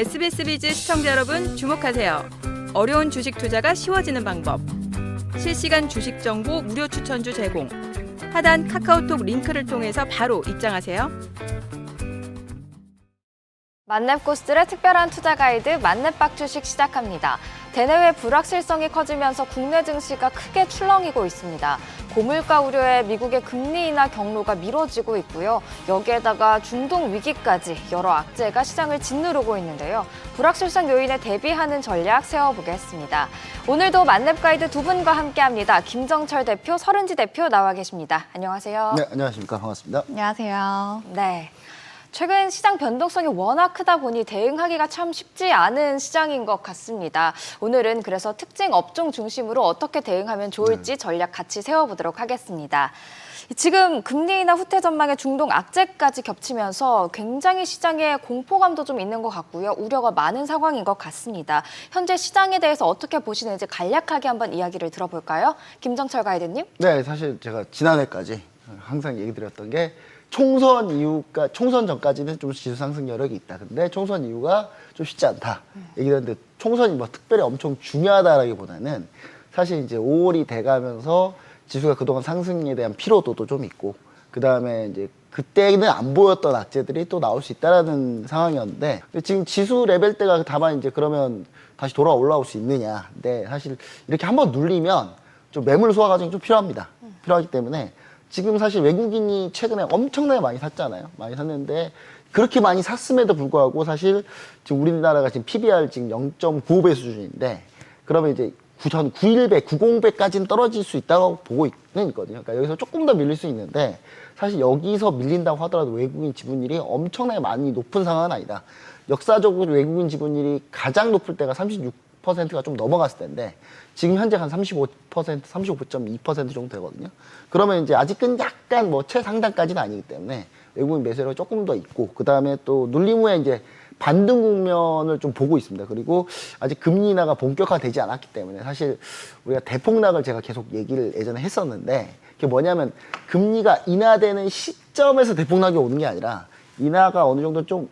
SBS 비즈 시청자 여러분 주목하세요. 어려운 주식 투자가 쉬워지는 방법. 실시간 주식 정보 무료 추천주 제공. 하단 카카오톡 링크를 통해서 바로 입장하세요. 만렙고스들의 특별한 투자 가이드 만렙박 주식 시작합니다. 대내외 불확실성이 커지면서 국내 증시가 크게 출렁이고 있습니다. 고물가 우려에 미국의 금리 인하 경로가 미뤄지고 있고요. 여기에다가 중동 위기까지 여러 악재가 시장을 짓누르고 있는데요. 불확실성 요인에 대비하는 전략 세워보겠습니다. 오늘도 만렙 가이드 두 분과 함께합니다. 김정철 대표, 서른지 대표 나와 계십니다. 안녕하세요. 네, 안녕하십니까. 반갑습니다. 안녕하세요. 네. 최근 시장 변동성이 워낙 크다 보니 대응하기가 참 쉽지 않은 시장인 것 같습니다. 오늘은 그래서 특징 업종 중심으로 어떻게 대응하면 좋을지 전략 같이 세워보도록 하겠습니다. 지금 금리 인하 후퇴 전망에 중동 악재까지 겹치면서 굉장히 시장에 공포감도 좀 있는 것 같고요. 우려가 많은 상황인 것 같습니다. 현재 시장에 대해서 어떻게 보시는지 간략하게 한번 이야기를 들어볼까요? 김정철 가이드님. 네, 사실 제가 지난해까지 항상 얘기 드렸던 게 총선 전까지는 좀 지수 상승 여력이 있다. 근데 총선 이후가 좀 쉽지 않다. 얘기했는데 총선이 뭐 특별히 엄청 중요하다라기보다는 사실 이제 5월이 돼가면서 지수가 그동안 상승에 대한 피로도도 좀 있고 그 다음에 이제 그때는 안 보였던 악재들이 또 나올 수 있다라는 상황이었는데 지금 지수 레벨대가 다만 이제 그러면 다시 돌아 올라올 수 있느냐. 근데 사실 이렇게 한번 눌리면 좀 매물 소화 과정이 좀 필요합니다. 필요하기 때문에 지금 사실 외국인이 최근에 엄청나게 많이 샀잖아요. 많이 샀는데 그렇게 많이 샀음에도 불구하고 사실 지금 우리나라가 지금 PBR 지금 0.95배 수준인데 그러면 이제 91배, 90배까지는 떨어질 수 있다고 보고 있거든요. 그러니까 여기서 조금 더 밀릴 수 있는데 사실 여기서 밀린다고 하더라도 외국인 지분율이 엄청나게 많이 높은 상황은 아니다. 역사적으로 외국인 지분율이 가장 높을 때가 36%가 좀 넘어갔을 텐데 지금 현재 한 35%, 35.2% 정도 되거든요. 그러면 이제 아직은 약간 뭐 최상단까지는 아니기 때문에 외국인 매수가 조금 더 있고 그 다음에 또 눌림 후에 이제 반등 국면을 좀 보고 있습니다. 그리고 아직 금리 인하가 본격화되지 않았기 때문에 사실 우리가 대폭락을 제가 계속 얘기를 예전에 했었는데 그게 뭐냐면 금리가 인하되는 시점에서 대폭락이 오는 게 아니라 인하가 어느 정도 좀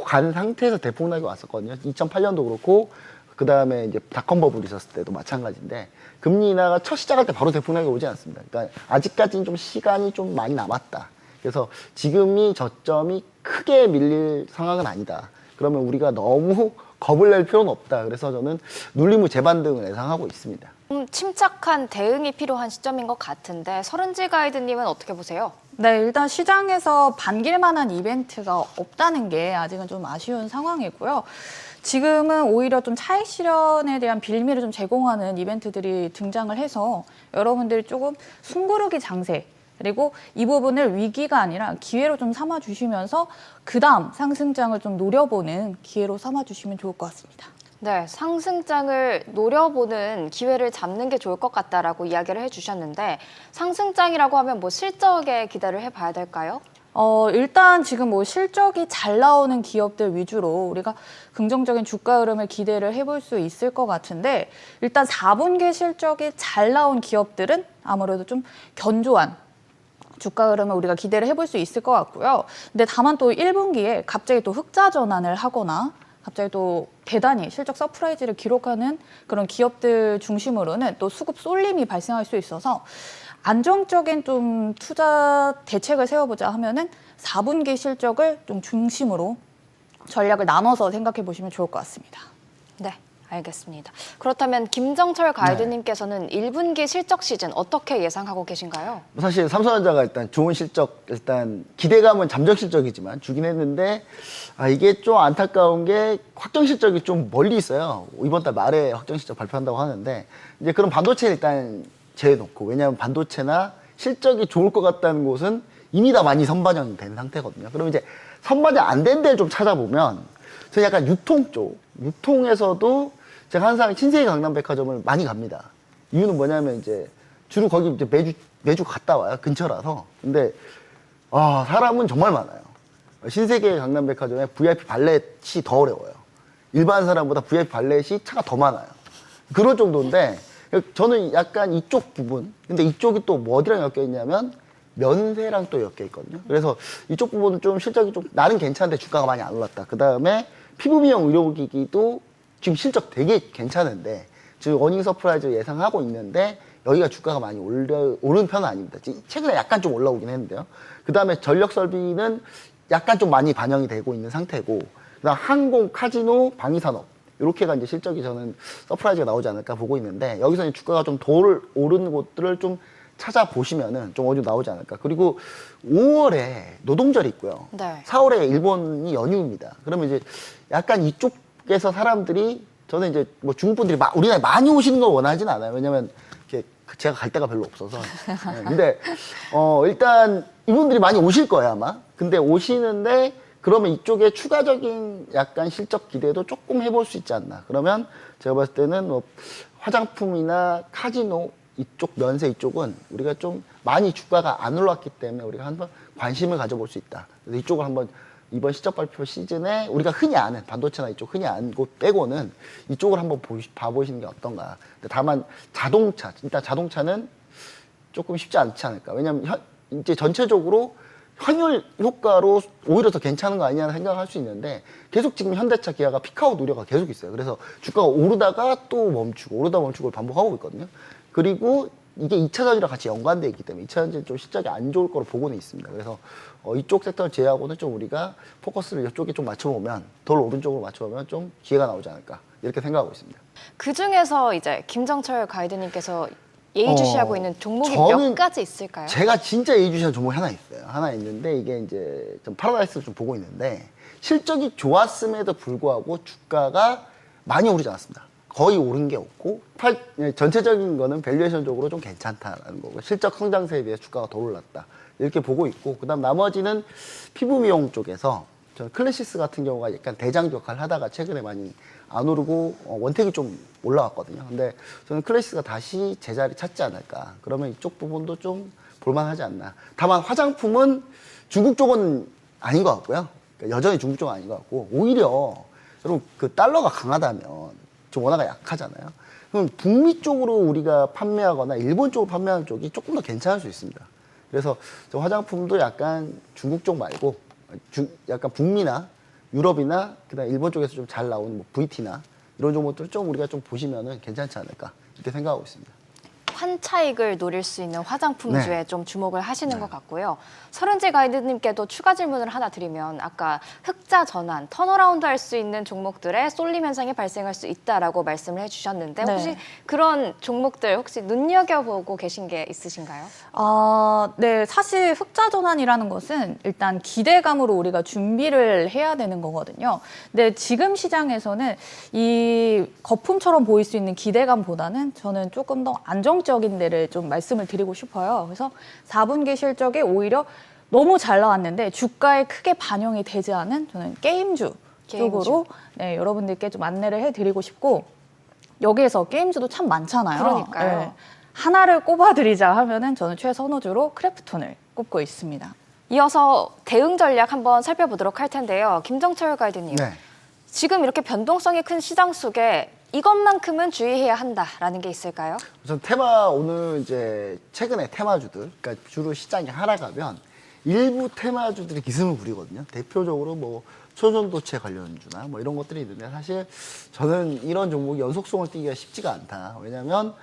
간 상태에서 대폭락이 왔었거든요. 2008년도 그렇고 그 다음에 이제 닷컴 버블이 있었을 때도 마찬가지인데 금리 인하가 첫 시작할 때 바로 대폭락이 오지 않습니다. 그러니까 아직까지는 좀 시간이 좀 많이 남았다. 그래서 지금이 저점이 크게 밀릴 상황은 아니다. 그러면 우리가 너무 겁을 낼 필요는 없다. 그래서 저는 눌림 후 재반등을 예상하고 있습니다. 침착한 대응이 필요한 시점인 것 같은데 서른지 가이드님은 어떻게 보세요? 네, 일단 시장에서 반길 만한 이벤트가 없다는 게 아직은 좀 아쉬운 상황이고요. 지금은 오히려 좀 차익 실현에 대한 빌미를 좀 제공하는 이벤트들이 등장을 해서 여러분들이 조금 숨고르기 장세 그리고 이 부분을 위기가 아니라 기회로 좀 삼아주시면서 그다음 상승장을 좀 노려보는 기회로 삼아주시면 좋을 것 같습니다. 네, 상승장을 노려보는 기회를 잡는 게 좋을 것 같다라고 이야기를 해주셨는데 상승장이라고 하면 뭐 실적에 기대를 해봐야 될까요? 일단 지금 뭐 실적이 잘 나오는 기업들 위주로 우리가 긍정적인 주가 흐름을 기대를 해볼 수 있을 것 같은데 일단 4분기 실적이 잘 나온 기업들은 아무래도 좀 견조한 주가 흐름을 우리가 기대를 해볼 수 있을 것 같고요. 근데 다만 또 1분기에 갑자기 또 흑자 전환을 하거나 갑자기 또 대단히 실적 서프라이즈를 기록하는 그런 기업들 중심으로는 또 수급 쏠림이 발생할 수 있어서 안정적인 좀 투자 대책을 세워보자 하면은 4분기 실적을 좀 중심으로 전략을 나눠서 생각해 보시면 좋을 것 같습니다. 네, 알겠습니다. 그렇다면 김정철 가이드님께서는 1분기 실적 시즌 어떻게 예상하고 계신가요? 사실 삼성전자가 일단 좋은 실적, 일단 기대감은 잠적 실적이지만 주긴 했는데 이게 좀 안타까운 게 확정 실적이 좀 멀리 있어요. 이번 달 말에 확정 실적 발표한다고 하는데 이제 그런 반도체 일단 제외놓고 왜냐하면 반도체나 실적이 좋을 것 같다는 곳은 이미 다 많이 선반영이 된 상태거든요. 그럼 이제 선반영 안 된 데를 좀 찾아보면 저는 약간 유통 쪽, 유통에서도 제가 항상 신세계 강남백화점을 많이 갑니다. 이유는 뭐냐면 이제 주로 거기 이제 매주 갔다 와요. 근처라서. 근데 사람은 정말 많아요. 신세계 강남백화점에 VIP 발렛이 더 어려워요. 일반 사람보다 VIP 발렛이 차가 더 많아요. 그럴 정도인데 저는 약간 이쪽 부분, 근데 이쪽이 또 뭐 어디랑 엮여 있냐면 면세랑 또 엮여 있거든요. 그래서 이쪽 부분은 좀 실적이 좀 나는 괜찮은데 주가가 많이 안 올랐다. 그 다음에 피부 미용 의료기기도 지금 실적 되게 괜찮은데 지금 어닝 서프라이즈 예상하고 있는데 여기가 주가가 많이 오른 편은 아닙니다. 최근에 약간 좀 올라오긴 했는데요. 그 다음에 전력 설비는 약간 좀 많이 반영이 되고 있는 상태고, 그다음 항공, 카지노, 방위산업 이렇게가 이제 실적이 저는 서프라이즈가 나오지 않을까 보고 있는데, 여기서 이제 주가가 좀 더 오르는 곳들을 좀 찾아보시면은 좀 어느 정도 나오지 않을까. 그리고 5월에 노동절이 있고요. 네. 4월에 일본이 연휴입니다. 그러면 이제 약간 이쪽에서 사람들이, 저는 이제 뭐 중국 분들이 우리나라에 많이 오시는 걸 원하진 않아요. 왜냐면 이렇게 제가 갈 데가 별로 없어서. 네, 근데 일단 이분들이 많이 오실 거예요 아마. 근데 오시는데 그러면 이쪽에 추가적인 약간 실적 기대도 조금 해볼 수 있지 않나. 그러면 제가 봤을 때는 뭐 화장품이나 카지노 이쪽 면세 이쪽은 우리가 좀 많이 주가가 안 올랐기 때문에 우리가 한번 관심을 가져볼 수 있다. 그래서 이쪽을 한번 이번 실적 발표 시즌에 우리가 흔히 아는 반도체나 이쪽 흔히 아는 곳 빼고는 이쪽을 한번 봐보시는 게 어떤가. 근데 다만 자동차, 일단 자동차는 조금 쉽지 않지 않을까. 왜냐하면 이제 전체적으로 환율 효과로 오히려 더 괜찮은 거 아니냐는 생각을 할 수 있는데, 계속 지금 현대차, 기아가 피크아웃 우려가 계속 있어요. 그래서 주가가 오르다가 또 멈추고 오르다 멈추고 반복하고 있거든요. 그리고 이게 2차전이랑 같이 연관되어 있기 때문에 2차전은 좀 실적이 안 좋을 거로 보고는 있습니다. 그래서 이쪽 섹터를 제외하고는 좀 우리가 포커스를 이쪽에 좀 맞춰보면, 덜 오른쪽으로 맞춰보면 좀 기회가 나오지 않을까 이렇게 생각하고 있습니다. 그 중에서 이제 김정철 가이드님께서 예의주시하고 있는 종목이 저는 몇 가지 있을까요? 제가 진짜 예의주시한 종목이 하나 있어요. 하나 있는데 이게 이제 좀 파라다이스를 좀 보고 있는데, 실적이 좋았음에도 불구하고 주가가 많이 오르지 않았습니다. 거의 오른 게 없고, 전체적인 거는 밸류에이션적으로 좀 괜찮다라는 거고, 실적 성장세에 비해 주가가 더 올랐다 이렇게 보고 있고, 그다음 나머지는 피부 미용 쪽에서 저 클래시스 같은 경우가 약간 대장 역할을 하다가 최근에 많이 안 오르고 원택이 좀 올라왔거든요. 근데 저는 클래시스가 다시 제자리 찾지 않을까. 그러면 이쪽 부분도 좀 볼만하지 않나. 다만 화장품은 중국 쪽은 아닌 것 같고요. 그러니까 여전히 중국 쪽은 아닌 것 같고, 오히려 여러분 그 달러가 강하다면 좀 원화가 약하잖아요. 그럼 북미 쪽으로 우리가 판매하거나 일본 쪽으로 판매하는 쪽이 조금 더 괜찮을 수 있습니다. 그래서 저 화장품도 약간 중국 쪽 말고 약간 북미나 유럽이나 그다음 일본 쪽에서 좀 잘 나오는 뭐 VT나 이런 종목들을 좀 우리가 좀 보시면은 괜찮지 않을까 이렇게 생각하고 있습니다. 환차익을 노릴 수 있는 화장품주에 네. 좀 주목을 하시는 것 같고요. 서른지 가이드님께도 추가 질문을 하나 드리면, 아까 흑자 전환, 턴어라운드 할 수 있는 종목들에 쏠림 현상이 발생할 수 있다라고 말씀을 해주셨는데, 네. 혹시 그런 종목들 혹시 눈여겨보고 계신 게 있으신가요? 네, 사실 흑자 전환이라는 것은 일단 기대감으로 우리가 준비를 해야 되는 거거든요. 근데 지금 시장에서는 이 거품처럼 보일 수 있는 기대감보다는 저는 조금 더 안정적인 데를 좀 말씀을 드리고 싶어요. 그래서 4분기 실적에 오히려 너무 잘 나왔는데 주가에 크게 반영이 되지 않은 저는 게임주 쪽으로 네, 여러분들께 좀 안내를 해드리고 싶고, 여기에서 게임주도 참 많잖아요. 그러니까요. 네. 하나를 꼽아드리자 하면은 저는 최선호주로 크래프톤을 꼽고 있습니다. 이어서 대응 전략 한번 살펴보도록 할 텐데요. 김정철 가이드님, 네. 지금 이렇게 변동성이 큰 시장 속에 이것만큼은 주의해야 한다라는 게 있을까요? 우선 오늘 이제 최근에 테마주들, 그러니까 주로 시장이 하락하면 일부 테마주들이 기승을 부리거든요. 대표적으로 뭐 초전도체 관련주나 뭐 이런 것들이 있는데, 사실 저는 이런 종목이 연속성을 띠기가 쉽지가 않다. 왜냐하면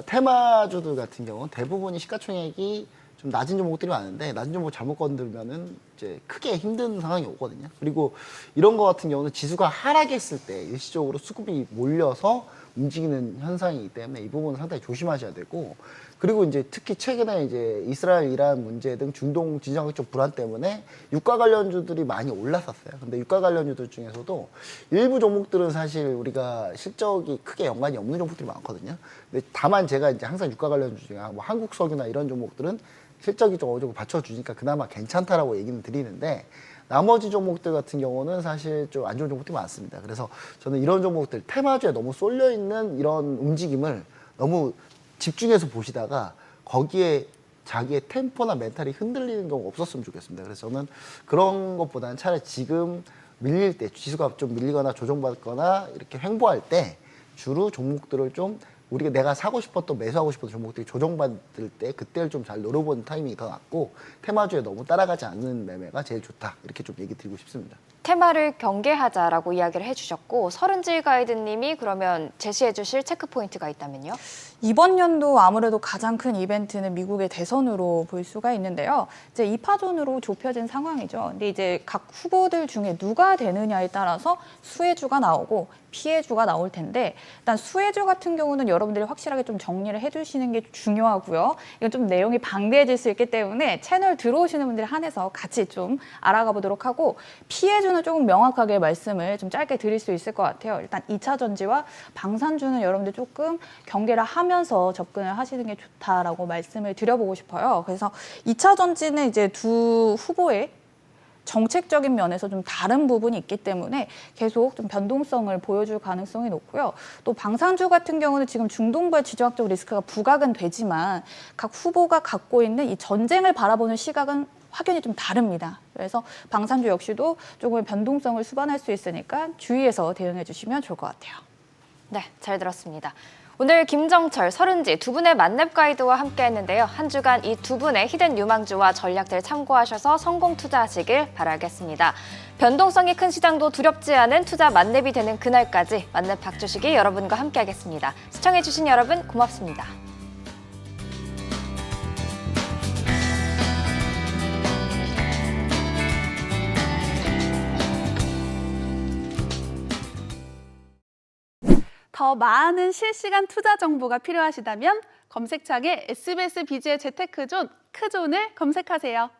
테마주들 같은 경우는 대부분이 시가총액이 좀 낮은 종목들이 많은데, 낮은 종목 잘못 건들면은 이제 크게 힘든 상황이 오거든요. 그리고 이런 거 같은 경우는 지수가 하락했을 때 일시적으로 수급이 몰려서 움직이는 현상이기 때문에 이 부분은 상당히 조심하셔야 되고, 그리고 이제 특히 최근에 이제 이스라엘 이란 문제 등 중동 지정학적 불안 때문에 유가 관련주들이 많이 올랐었어요. 근데 유가 관련주들 중에서도 일부 종목들은 사실 우리가 실적이 크게 연관이 없는 종목들이 많거든요. 근데 다만 제가 이제 항상 유가 관련주 중에 뭐 한국석유나 이런 종목들은 실적이 좀 어느 정도 받쳐주니까 그나마 괜찮다라고 얘기는 드리는데, 나머지 종목들 같은 경우는 사실 좀 안 좋은 종목들이 많습니다. 그래서 저는 이런 종목들, 테마주에 너무 쏠려 있는 이런 움직임을 너무 집중해서 보시다가 거기에 자기의 템포나 멘탈이 흔들리는 경우가 없었으면 좋겠습니다. 그래서 저는 그런 것보다는 차라리 지금 밀릴 때, 지수가 좀 밀리거나 조정받거나 이렇게 횡보할 때 주로 종목들을 좀 우리가 내가 사고 싶었던 매수하고 싶었던 종목들이 조정받을 때 그때를 좀 잘 노려보는 타이밍이 더 낫고 테마주에 너무 따라가지 않는 매매가 제일 좋다. 이렇게 좀 얘기 드리고 싶습니다. 테마를 경계하자라고 이야기를 해주셨고 서른질 가이드님이 그러면 제시해 주실 체크 포인트가 있다면요? 이번 연도 아무래도 가장 큰 이벤트는 미국의 대선으로 볼 수가 있는데요. 이제 2파전으로 좁혀진 상황이죠. 근데 이제 각 후보들 중에 누가 되느냐에 따라서 수혜주가 나오고 피해주가 나올 텐데 일단 수혜주 같은 경우는 여러분들이 확실하게 좀 정리를 해주시는 게 중요하고요. 이건 좀 내용이 방대해질 수 있기 때문에 채널 들어오시는 분들에 한해서 같이 좀 알아가 보도록 하고 피해주는 조금 명확하게 말씀을 좀 짧게 드릴 수 있을 것 같아요. 일단 2차 전지와 방산주는 여러분들 조금 경계를 하면서 접근을 하시는 게 좋다라고 말씀을 드려보고 싶어요. 그래서 2차 전지는 이제 두 후보의 정책적인 면에서 좀 다른 부분이 있기 때문에 계속 좀 변동성을 보여줄 가능성이 높고요. 또 방산주 같은 경우는 지금 중동부의 지정학적 리스크가 부각은 되지만 각 후보가 갖고 있는 이 전쟁을 바라보는 시각은 확연히 좀 다릅니다. 그래서 방산주 역시도 조금의 변동성을 수반할 수 있으니까 주의해서 대응해 주시면 좋을 것 같아요. 네, 잘 들었습니다. 오늘 김정철, 서른지 두 분의 만렙 가이드와 함께 했는데요. 한 주간 이 두 분의 히든 유망주와 전략들 참고하셔서 성공 투자하시길 바라겠습니다. 변동성이 큰 시장도 두렵지 않은 투자 만렙이 되는 그날까지 만렙 박주식이 여러분과 함께하겠습니다. 시청해주신 여러분 고맙습니다. 더 많은 실시간 투자 정보가 필요하시다면 검색창에 SBS 비즈의 재테크존, 크존을 검색하세요.